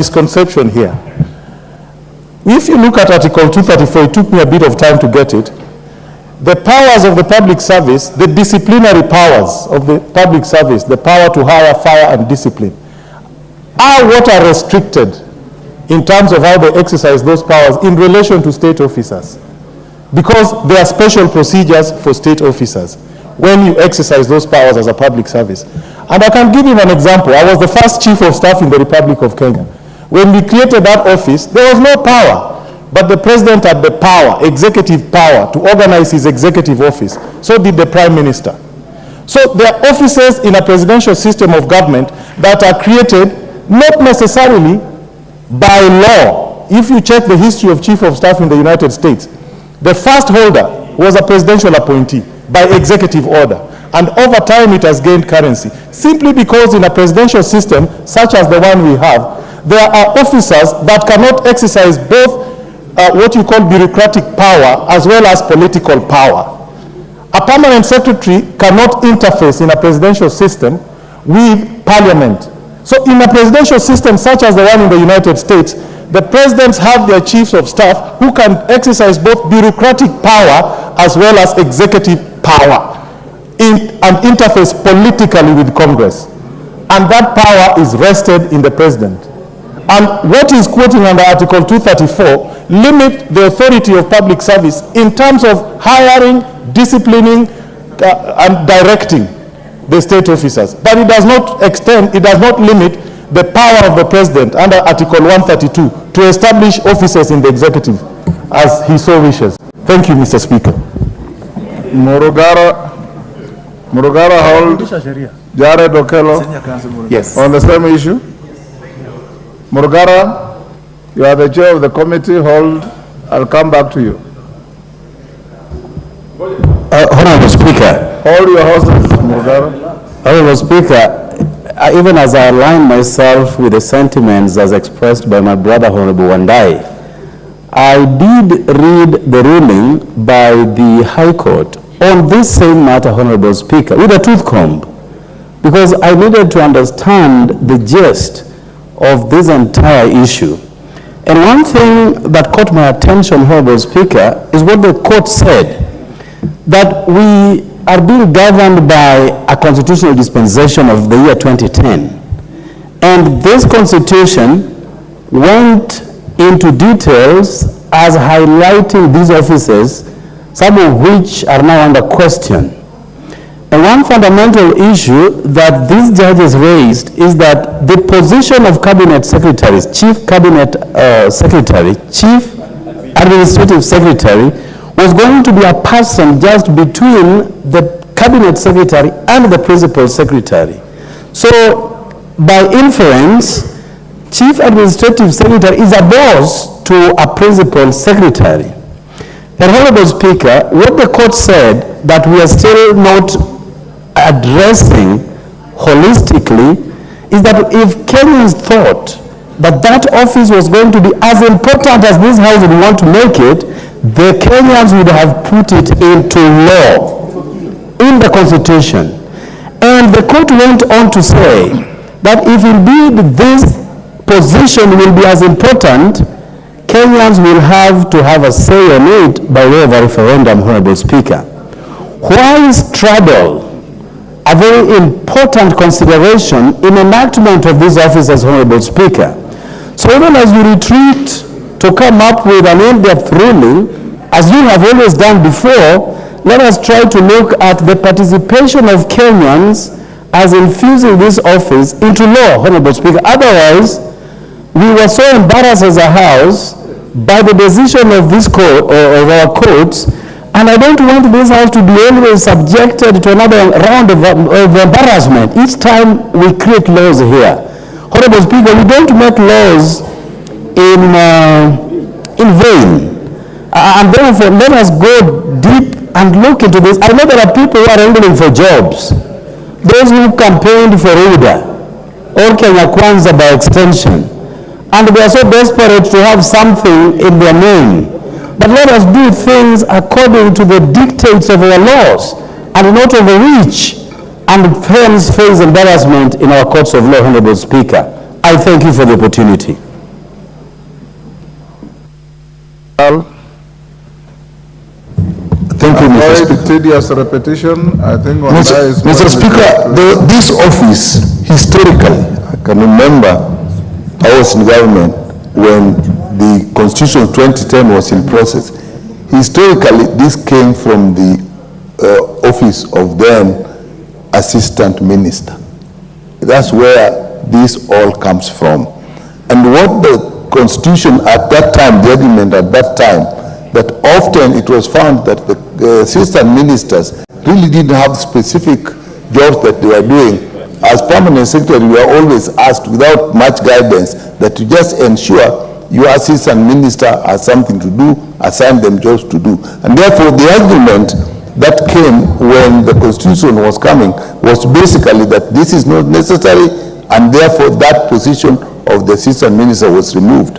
misconception here. If you look at Article 234, it took me a bit of time to get it. The powers of the public service, the disciplinary powers of the public service, the power to hire, fire, and discipline, are what are restricted in terms of how they exercise those powers in relation to state officers. Because there are special procedures for state officers when you exercise those powers as a public service. And I can give you an example. I was the first chief of staff in the Republic of Kenya. When we created that office, there was no power, but the president had the power, executive power, to organize his executive office. So did the prime minister. So there are offices in a presidential system of government that are created not necessarily by law. If you check the history of chief of staff in the United States, the first holder was a presidential appointee by executive order. And over time it has gained currency. Simply because in a presidential system, such as the one we have, there are officers that cannot exercise both what you call bureaucratic power as well as political power. A permanent secretary cannot interface in a presidential system with parliament. So in a presidential system such as the one in the United States, the presidents have their chiefs of staff who can exercise both bureaucratic power as well as executive power and interface politically with Congress. And that power is vested in the president. And what is quoting under Article 234 limit the authority of public service in terms of hiring, disciplining, and directing the state officers. But it does not extend, it does not limit the power of the president under Article 132 to establish offices in the executive as he so wishes. Thank you, Mr. Speaker. Murugara hold Jared Okello. Yes. On the same issue. Murugara, you are the chair of the committee. Hold. I'll come back to you. Honorable Speaker. Hold your horses, Murugara. Honorable Speaker, even as I align myself with the sentiments as expressed by my brother Honorable Wandayi, I did read the ruling by the High Court on this same matter, Honorable Speaker, with a tooth comb, because I needed to understand the gist of this entire issue. And one thing that caught my attention, Honorable Speaker, is what the court said, that we are being governed by a constitutional dispensation of the year 2010. And this constitution went into details as highlighting these offices, some of which are now under question. And one fundamental issue that these judges raised is that the position of cabinet secretaries, chief cabinet secretary, chief administrative secretary, was going to be a person just between the cabinet secretary and the principal secretary. So by inference, chief administrative secretary is a boss to a principal secretary. And Honorable Speaker, what the court said that we are still not addressing holistically is that if Kenyans thought that that office was going to be as important as this House would want to make it, the Kenyans would have put it into law in the Constitution. And the court went on to say that if indeed this position will be as important, Kenyans will have to have a say on it by way of a referendum, Honorable Speaker. Why is travel a very important consideration in enactment of this office as Honorable Speaker? So even as we retreat to come up with an in-depth ruling, as you have always done before, let us try to look at the participation of Kenyans as infusing this office into law, Honorable Speaker. Otherwise, we were so embarrassed as a House by the decision of this court, or of our courts, and I don't want this House to be always subjected to another round of embarrassment each time we create laws here. Honorable Speaker, we don't make laws in vain. And therefore, let us go deep and look into this. I know there are people who are angling for jobs. Those who campaigned for UDA or Kenya Kwanza by extension. And they are so desperate to have something in their name. But let us do things according to the dictates of our laws and not overreach and hence face embarrassment in our courts of law, Honorable Speaker. I thank you for the opportunity. avoid tedious repetition, I think Wandayi is... Mr. Speaker, this office, historically, I can remember I was in government when the Constitution 2010 was in process. Historically, this came from the office of then Assistant Minister. That's where this all comes from. And what the Constitution at that time, the argument at that time, that often it was found that the assistant ministers really didn't have specific jobs that they were doing. As permanent secretary, we are always asked without much guidance that to just ensure your assistant minister has something to do, assign them jobs to do. And therefore the argument that came when the Constitution was coming was basically that this is not necessary, and therefore that position of the assistant minister was removed.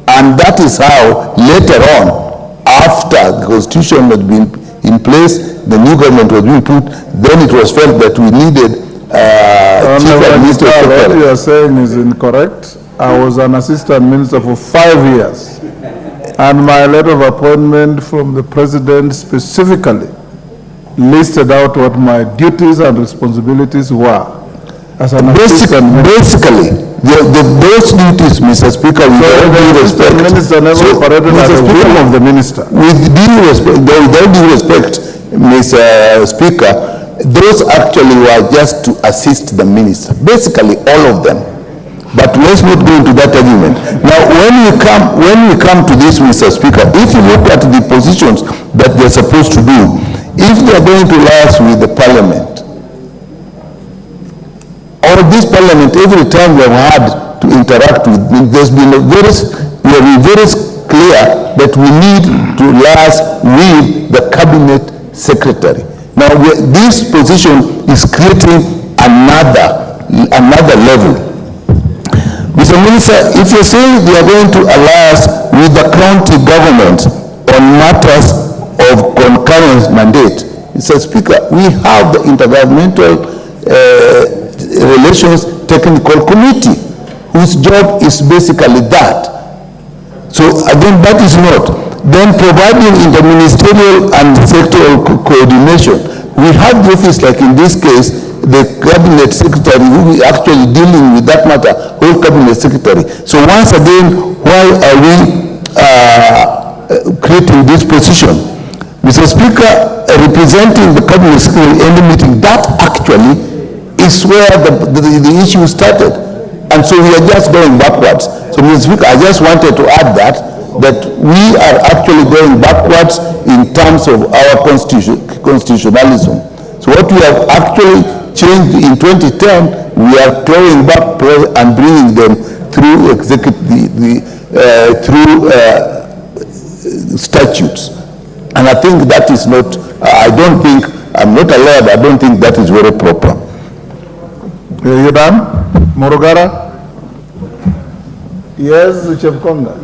And that is how later on, after the Constitution had been in place, the new government was being put, then it was felt that we needed chief administrative. What you are saying is incorrect. I was an assistant minister for 5 years, and my letter of appointment from the president specifically listed out what my duties and responsibilities were as an assistant minister. Basically, those duties, Mr. Speaker, with all due respect, minister never operated as a whim of the minister. With due respect, Mr. Speaker, those actually were just to assist the minister, basically all of them. But let's not go into that argument. Now, when we come to this, Mr. Speaker, if you look at the positions that they're supposed to do, if they're going to liaise with the parliament, or this parliament, every time we have had to interact with, there's been we have been very clear that we need to liaise with the cabinet secretary. Now, this position is creating another level. Mr. Minister, if you're saying we are going to liaise with the county government on matters of concurrent mandate, Mr. Speaker, we have the Intergovernmental Relations Technical Committee, whose job is basically that. So again, that is not. Then providing interministerial and sectoral coordination. We have the office, like in this case, the cabinet secretary who is actually dealing with that matter, whole cabinet secretary. So once again, why are we creating this position? Mr. Speaker, representing the cabinet secretary in the meeting, that actually is where the issue started. And so we are just going backwards. So Mr. Speaker, I just wanted to add that we are actually going backwards in terms of our constitutionalism. So what we have actually changed in 2010, we are clawing back and bringing them through statutes. And I think that is not, I'm not a lawyer, but I don't think that is very proper. You done? Morogara? Yes, Chepkonga.